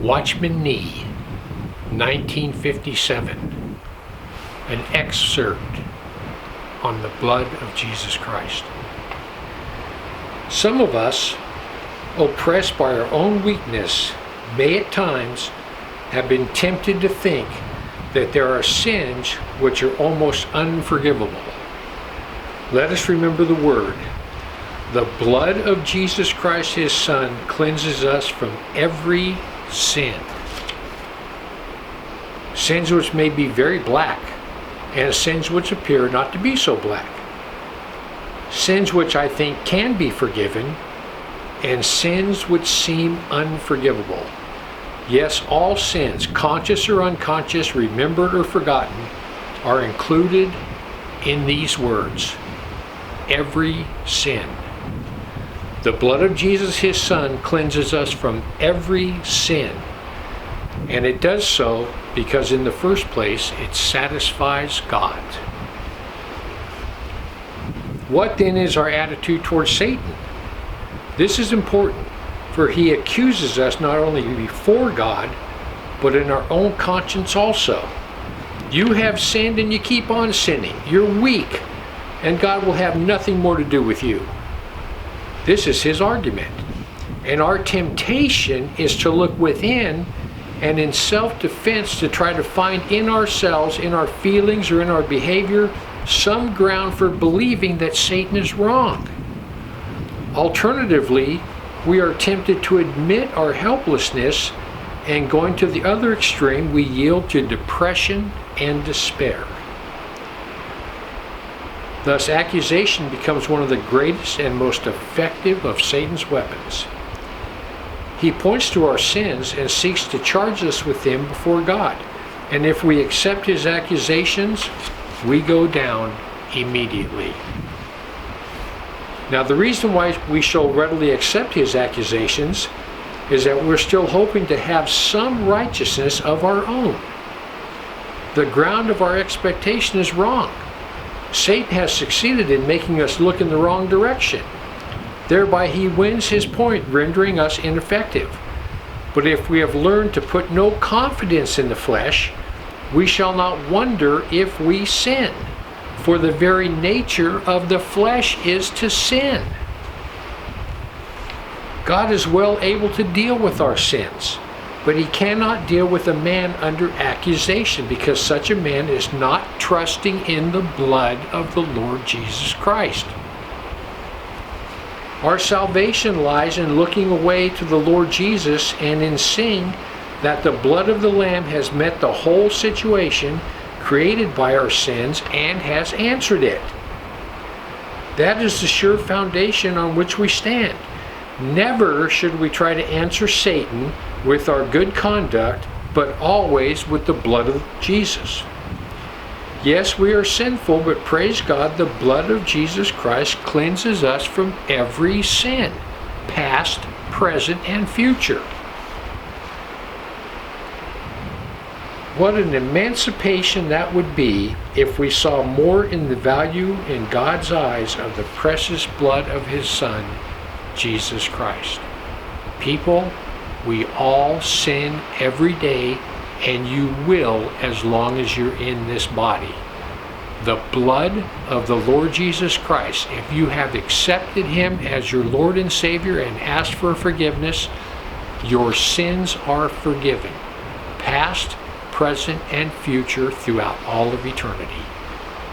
Watchman, 1957. An excerpt on the blood of Jesus Christ. Some of us, oppressed by our own weakness, may at times have been tempted to think that there are sins which are almost unforgivable. Let us remember the word. The blood of Jesus Christ, his Son, cleanses us from every sin. Sins which may be very black, and sins which appear not to be so black. Sins which I think can be forgiven, and sins which seem unforgivable. Yes, all sins, conscious or unconscious, remembered or forgotten, are included in these words. Every sin. The blood of Jesus, his Son, cleanses us from every sin. And it does so because in the first place, it satisfies God. What then is our attitude towards Satan? This is important, for he accuses us not only before God, but in our own conscience also. You have sinned and you keep on sinning. You're weak, and God will have nothing more to do with you. This is his argument. And our temptation is to look within and in self-defense to try to find in ourselves, in our feelings or in our behavior, some ground for believing that Satan is wrong. Alternatively, we are tempted to admit our helplessness, and going to the other extreme, we yield to depression and despair. Thus, accusation becomes one of the greatest and most effective of Satan's weapons. He points to our sins and seeks to charge us with them before God. And if we accept his accusations, we go down immediately. Now, the reason why we so readily accept his accusations is that we're still hoping to have some righteousness of our own. The ground of our expectation is wrong. Satan has succeeded in making us look in the wrong direction. Thereby he wins his point, rendering us ineffective. But if we have learned to put no confidence in the flesh, we shall not wonder if we sin. For the very nature of the flesh is to sin. God is well able to deal with our sins, but he cannot deal with a man under accusation, because such a man is not trusting in the blood of the Lord Jesus Christ. Our salvation lies in looking away to the Lord Jesus and in seeing that the blood of the Lamb has met the whole situation created by our sins and has answered it. That is the sure foundation on which we stand. Never should we try to answer Satan with our good conduct, but always with the blood of Jesus. Yes, we are sinful, but praise God, the blood of Jesus Christ cleanses us from every sin, past, present, and future. What an emancipation that would be if we saw more in the value in God's eyes of the precious blood of his Son, Jesus Christ. People, we all sin every day, and you will as long as you're in this body. The blood of the Lord Jesus Christ, if you have accepted him as your Lord and Savior and asked for forgiveness, your sins are forgiven, past, present, and future, throughout all of eternity.